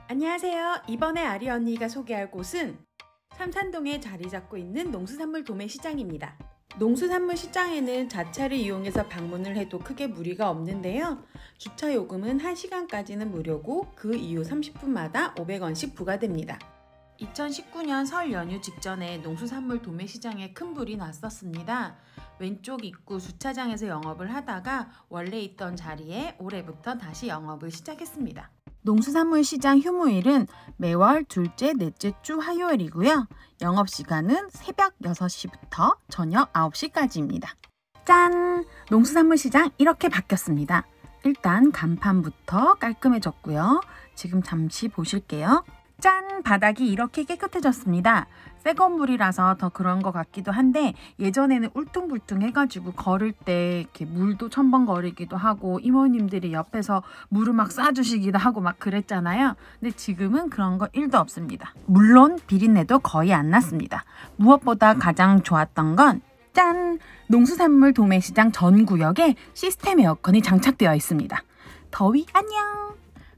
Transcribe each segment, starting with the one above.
안녕하세요. 이번에 아리 언니가 소개할 곳은 삼산동에 자리 잡고 있는 농수산물 도매시장입니다. 농수산물 시장에는 자차를 이용해서 방문을 해도 크게 무리가 없는데요. 주차 요금은 1시간까지는 무료고 그 이후 30분마다 500원씩 부과됩니다. 2019년 설 연휴 직전에 농수산물 도매시장에 큰 불이 났었습니다. 왼쪽 입구 주차장에서 영업을 하다가 원래 있던 자리에 올해부터 다시 영업을 시작했습니다. 농수산물 시장 휴무일은 매월 둘째, 넷째 주 화요일이고요. 영업시간은 새벽 6시부터 저녁 9시까지입니다. 짠! 농수산물 시장 이렇게 바뀌었습니다. 일단 간판부터 깔끔해졌고요. 지금 잠시 보실게요. 짠! 바닥이 이렇게 깨끗해졌습니다. 새 건물이라서 더 그런 것 같기도 한데 예전에는 울퉁불퉁 해가지고 걸을 때 이렇게 물도 첨벙거리기도 하고 이모님들이 옆에서 물을 막 쏴주시기도 하고 막 그랬잖아요. 근데 지금은 그런 거 1도 없습니다. 물론 비린내도 거의 안 났습니다. 무엇보다 가장 좋았던 건 짠! 농수산물 도매시장 전 구역에 시스템 에어컨이 장착되어 있습니다. 더위 안녕!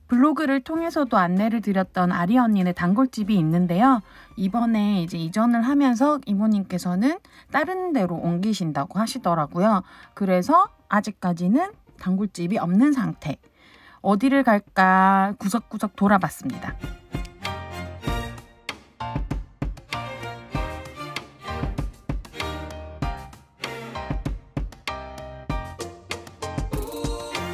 블로그를 통해서도 안내를 드렸던 아리 언니네 단골집이 있는데요. 이번에 이제 이전을 하면서 이모님께서는 다른 데로 옮기신다고 하시더라고요. 그래서 아직까지는 단골집이 없는 상태. 어디를 갈까 구석구석 돌아봤습니다.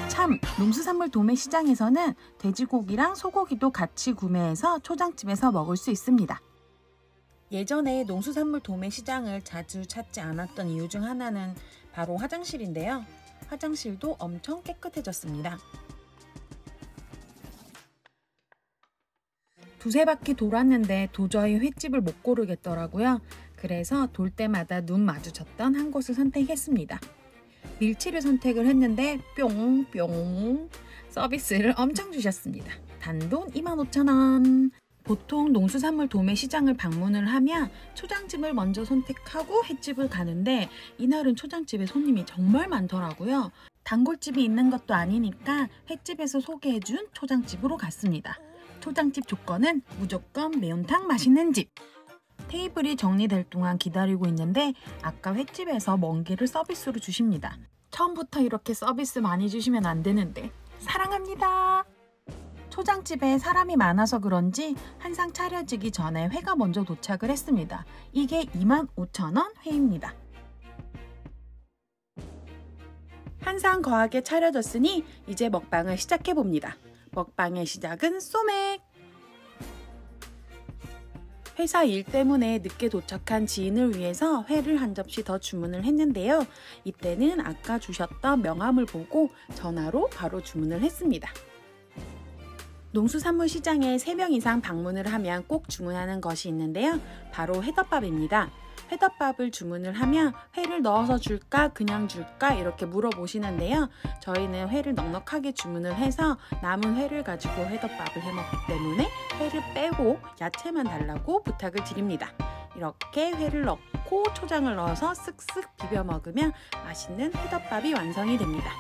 참, 농수산물 도매시장에서는 돼지고기랑 소고기도 같이 구매해서 초장집에서 먹을 수 있습니다. 예전에 농수산물 도매시장을 자주 찾지 않았던 이유 중 하나는 바로 화장실인데요. 화장실도 엄청 깨끗해졌습니다. 두세 바퀴 돌았는데 도저히 횟집을 못 고르겠더라고요. 그래서 돌 때마다 눈 마주쳤던 한 곳을 선택했습니다. 밀치를 선택을 했는데 뿅뿅 서비스를 엄청 주셨습니다. 단돈 25,000원. 보통 농수산물 도매시장을 방문을 하면 초장집을 먼저 선택하고 횟집을 가는데 이날은 초장집에 손님이 정말 많더라고요. 단골집이 있는 것도 아니니까 횟집에서 소개해준 초장집으로 갔습니다. 초장집 조건은 무조건 매운탕 맛있는 집. 테이블이 정리될 동안 기다리고 있는데 아까 횟집에서 멍게를 서비스로 주십니다. 처음부터 이렇게 서비스 많이 주시면 안 되는데 사랑합니다. 초장집에 사람이 많아서 그런지 한 상 차려지기 전에 회가 먼저 도착을 했습니다. 이게 25,000원 회입니다. 한 상 거하게 차려졌으니 이제 먹방을 시작해봅니다. 먹방의 시작은 소맥! 회사 일 때문에 늦게 도착한 지인을 위해서 회를 한 접시 더 주문을 했는데요. 이때는 아까 주셨던 명함을 보고 전화로 바로 주문을 했습니다. 농수산물 시장에 3명 이상 방문을 하면 꼭 주문하는 것이 있는데요. 바로 회덮밥입니다. 회덮밥을 주문을 하면 회를 넣어서 줄까 그냥 줄까 이렇게 물어보시는데요. 저희는 회를 넉넉하게 주문을 해서 남은 회를 가지고 회덮밥을 해먹기 때문에 회를 빼고 야채만 달라고 부탁을 드립니다. 이렇게 회를 넣고 초장을 넣어서 쓱쓱 비벼 먹으면 맛있는 회덮밥이 완성이 됩니다.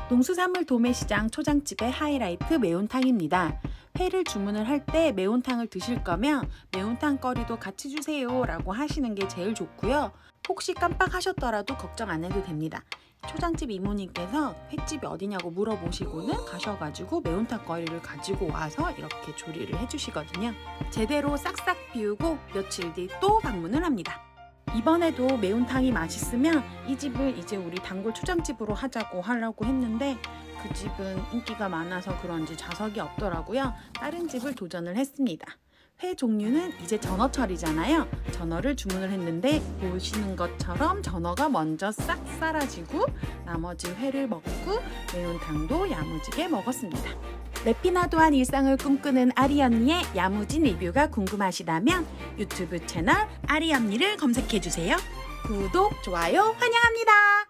농수산물 도매시장 초장집의 하이라이트 매운탕입니다. 회를 주문을 할 때 매운탕을 드실 거면 매운탕거리도 같이 주세요 라고 하시는 게 제일 좋고요. 혹시 깜빡하셨더라도 걱정 안 해도 됩니다. 초장집 이모님께서 횟집이 어디냐고 물어보시고는 가셔가지고 매운탕거리를 가지고 와서 이렇게 조리를 해주시거든요. 제대로 싹싹 비우고 며칠 뒤 또 방문을 합니다. 이번에도 매운탕이 맛있으면 이 집을 이제 우리 단골 초장집으로 하려고 했는데 그 집은 인기가 많아서 그런지 좌석이 없더라고요. 다른 집을 도전을 했습니다. 회 종류는 이제 전어철이잖아요. 전어를 주문을 했는데 보시는 것처럼 전어가 먼저 싹 사라지고 나머지 회를 먹고 매운탕도 야무지게 먹었습니다. 레피나도한 일상을 꿈꾸는 아리 언니의 야무진 리뷰가 궁금하시다면 유튜브 채널 아리 언니를 검색해주세요. 구독, 좋아요 환영합니다.